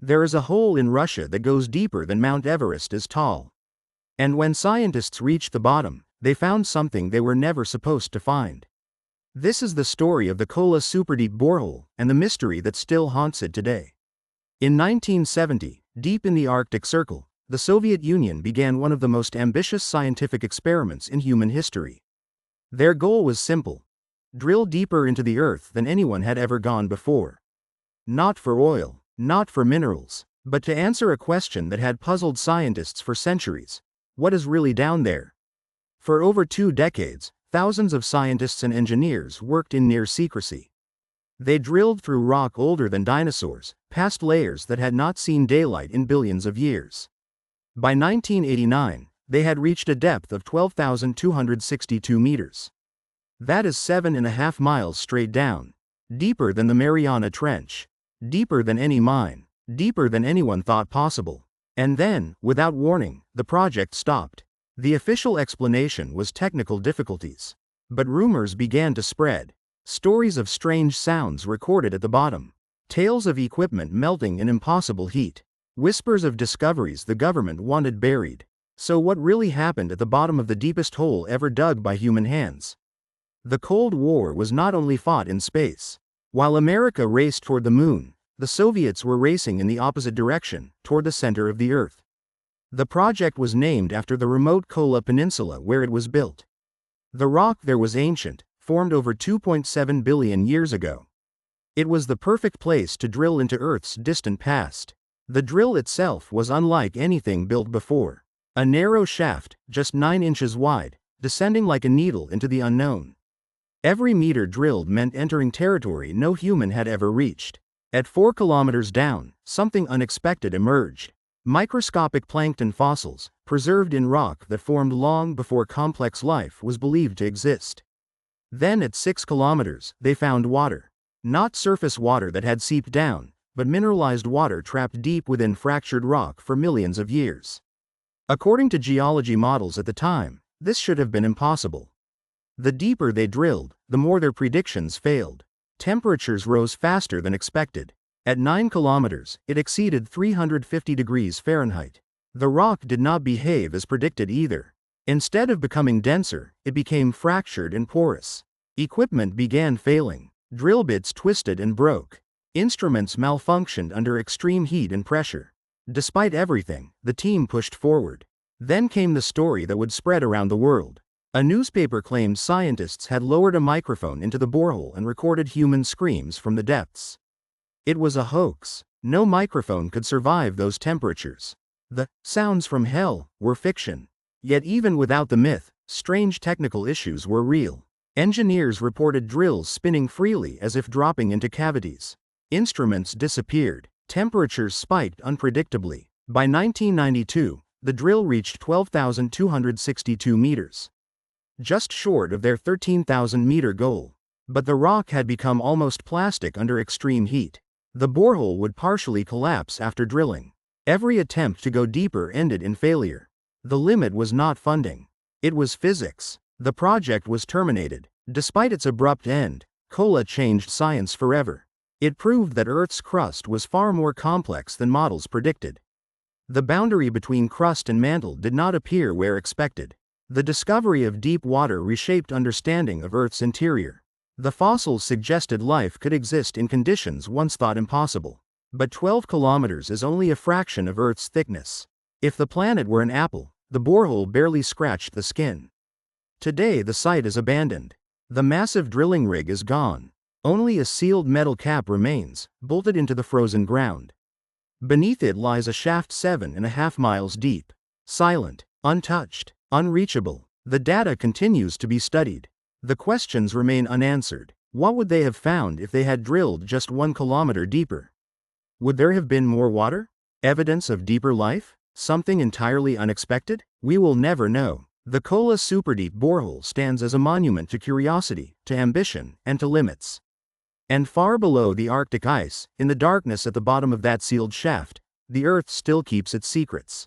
There is a hole in Russia that goes deeper than Mount Everest is tall. And when scientists reached the bottom, they found something they were never supposed to find. This is the story of the Kola Superdeep Borehole and the mystery that still haunts it today. In 1970, deep in the Arctic Circle, the Soviet Union began one of the most ambitious scientific experiments in human history. Their goal was simple: drill deeper into the earth than anyone had ever gone before. Not for oil, not for minerals, but to answer a question that had puzzled scientists for centuries: what is really down there? For over 2 decades, thousands of scientists and engineers worked in near secrecy. They drilled through rock older than dinosaurs, past layers that had not seen daylight in billions of years. By 1989, they had reached a depth of 12,262 meters. That is 7.5 miles straight down. Deeper than the Mariana Trench. Deeper than any mine. Deeper than anyone thought possible. And then, without warning, the project stopped. The official explanation was technical difficulties. But rumors began to spread. Stories of strange sounds recorded at the bottom. Tales of equipment melting in impossible heat. Whispers of discoveries the government wanted buried. So what really happened at the bottom of the deepest hole ever dug by human hands? The Cold War was not only fought in space. While America raced toward the moon, the Soviets were racing in the opposite direction, toward the center of the Earth. The project was named after the remote Kola Peninsula where it was built. The rock there was ancient, formed over 2.7 billion years ago. It was the perfect place to drill into Earth's distant past. The drill itself was unlike anything built before. A narrow shaft, just 9 inches wide, descending like a needle into the unknown. Every meter drilled meant entering territory no human had ever reached. At 4 kilometers down, something unexpected emerged. Microscopic plankton fossils, preserved in rock that formed long before complex life was believed to exist. Then at 6 kilometers, they found water. Not surface water that had seeped down, but mineralized water trapped deep within fractured rock for millions of years. According to geology models at the time, this should have been impossible. The deeper they drilled, the more their predictions failed. Temperatures rose faster than expected. At 9 kilometers, it exceeded 350 degrees Fahrenheit. The rock did not behave as predicted either. Instead of becoming denser, it became fractured and porous. Equipment began failing. Drill bits twisted and broke. Instruments malfunctioned under extreme heat and pressure. Despite everything, the team pushed forward. Then came the story that would spread around the world. A newspaper claimed scientists had lowered a microphone into the borehole and recorded human screams from the depths. It was a hoax. No microphone could survive those temperatures. The sounds from hell were fiction. Yet even without the myth, strange technical issues were real. Engineers reported drills spinning freely as if dropping into cavities. Instruments disappeared. Temperatures spiked unpredictably. By 1992, the drill reached 12,262 meters. Just short of their 13,000-meter goal. But the rock had become almost plastic under extreme heat. The borehole would partially collapse after drilling. Every attempt to go deeper ended in failure. The limit was not funding. It was physics. The project was terminated. Despite its abrupt end, Kola changed science forever. It proved that Earth's crust was far more complex than models predicted. The boundary between crust and mantle did not appear where expected. The discovery of deep water reshaped understanding of Earth's interior. The fossils suggested life could exist in conditions once thought impossible. But 12 kilometers is only a fraction of Earth's thickness. If the planet were an apple, the borehole barely scratched the skin. Today the site is abandoned. The massive drilling rig is gone. Only a sealed metal cap remains, bolted into the frozen ground. Beneath it lies a shaft 7.5 miles deep. Silent, untouched, unreachable. The data continues to be studied. The questions remain unanswered. What would they have found if they had drilled just 1 kilometer deeper? Would there have been more water? Evidence of deeper life? Something entirely unexpected? We will never know. The Kola Superdeep Borehole stands as a monument to curiosity, to ambition, and to limits. And far below the Arctic ice, in the darkness at the bottom of that sealed shaft, the Earth still keeps its secrets.